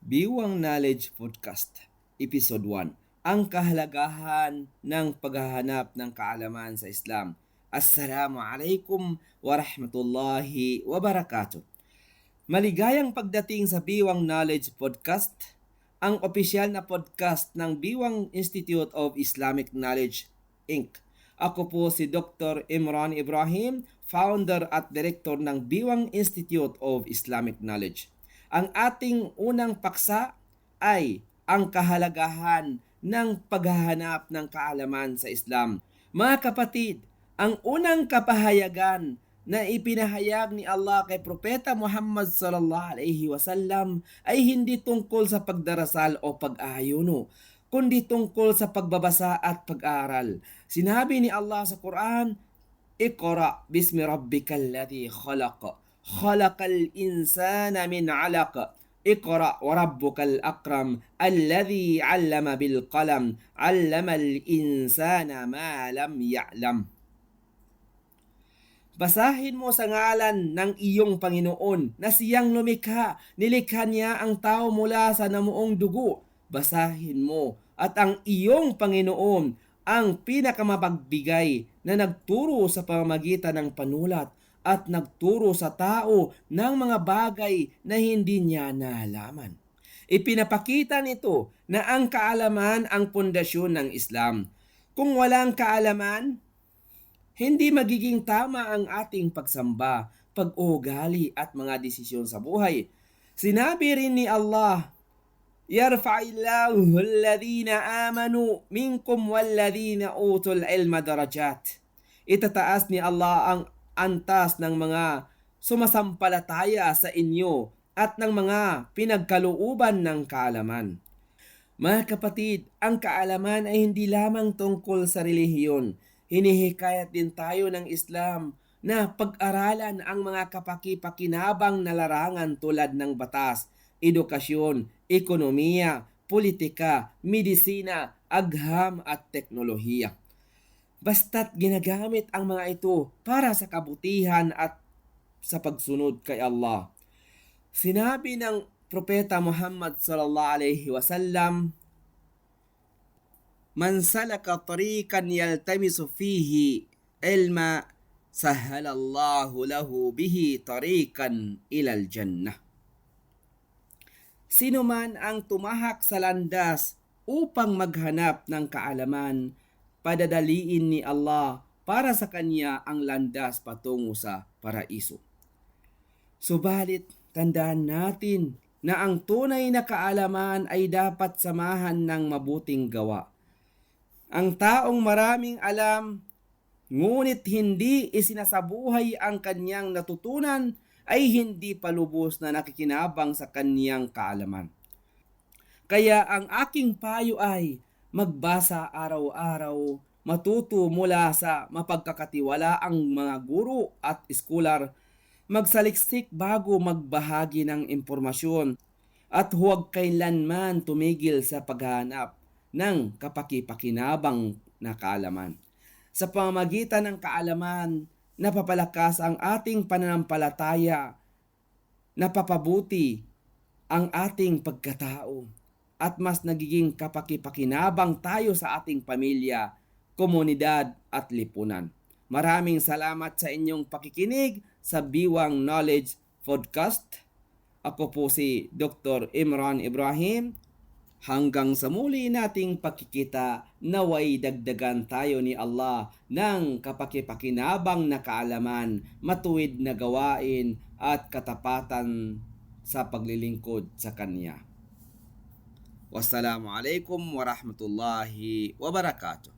Biwang Knowledge Podcast, Episode 1, Ang kahalagahan ng paghahanap ng kaalaman sa Islam. Assalamu alaikum warahmatullahi wabarakatuh. Maligayang pagdating sa Biwang Knowledge Podcast, ang opisyal na podcast ng Biwang Institute of Islamic Knowledge, Inc. Ako po si Dr. Imran Ibrahim, founder at director ng Biwang Institute of Islamic Knowledge. Ang ating unang paksa ay ang kahalagahan ng paghahanap ng kaalaman sa Islam. Mga kapatid, ang unang kapahayagan na ipinahayag ni Allah kay Propeta Muhammad sallallahu alaihi wasallam ay hindi tungkol sa pagdarasal o pag-aayuno, kundi tungkol sa pagbabasa at pag-aaral. Sinabi ni Allah sa Quran, Iqra bismi rabbikal ladzi khalaq. Khalaqal insana min 'alaq. Iqra wa rabbukal akram alladhi 'allama bil qalam 'allamal insana ma lam ya'lam. Basahin mo sa ngalan ng iyong Panginoon na siyang lumikha. Nilikha niya ang tao mula sa namuong dugo. Basahin mo at ang iyong Panginoon ang pinakamapagbigay na nagturo sa pamamagitan ng panulat at nagturo sa tao ng mga bagay na hindi niya nalaman. Ipinapakita nito na ang kaalaman ang pundasyon ng Islam. Kung walang kaalaman, hindi magiging tama ang ating pagsamba, pag-uugali at mga desisyon sa buhay. Sinabi rin ni Allah, Yarfa'illahu alladhina amanu minkum walladhina utul ilma darajat. Itataas ni Allah ang antas ng mga sumasampalataya sa inyo at ng mga pinagkalooban ng kaalaman. Mga kapatid, ang kaalaman ay hindi lamang tungkol sa relihiyon. Hinihikayat din tayo ng Islam na pag-aralan ang mga kapaki-pakinabang na larangan tulad ng batas, edukasyon, ekonomiya, politika, medisina, agham at teknolohiya. Basta't ginagamit ang mga ito para sa kabutihan at sa pagsunod kay Allah. Sinabi ng Propeta Muhammad sallallahu alaihi wasallam, Man salaka tariqan yaltamisu fihi ilma sahhalallahu lahu bihi tariqan ilal jannah. Sino man ang tumahak sa landas upang maghanap ng kaalaman, padadaliin ni Allah para sa kanya ang landas patungo sa paraiso. Subalit, tandaan natin na ang tunay na kaalaman ay dapat samahan ng mabuting gawa. Ang taong maraming alam, ngunit hindi isinasabuhay ang kanyang natutunan, ay hindi palubos na nakikinabang sa kanyang kaalaman. Kaya ang aking payo ay, magbasa araw-araw, matuto mula sa mapagkakatiwalaang mga guro at eskular, magsaliksik bago magbahagi ng impormasyon, at huwag kailanman tumigil sa paghahanap ng kapaki-pakinabang na kaalaman. Sa pamamagitan ng kaalaman, napapalakas ang ating pananampalataya, napapabuti ang ating pagkatao, at mas nagiging kapaki-pakinabang tayo sa ating pamilya, komunidad at lipunan. Maraming salamat sa inyong pakikinig sa Biwang Knowledge Podcast. Ako po si Dr. Imran Ibrahim. Hanggang sa muli nating pagkikita, naway dagdagan tayo ni Allah ng kapaki-pakinabang na kaalaman, matuwid na gawain at katapatan sa paglilingkod sa Kanya. Wassalamualaikum warahmatullahi wabarakatuh.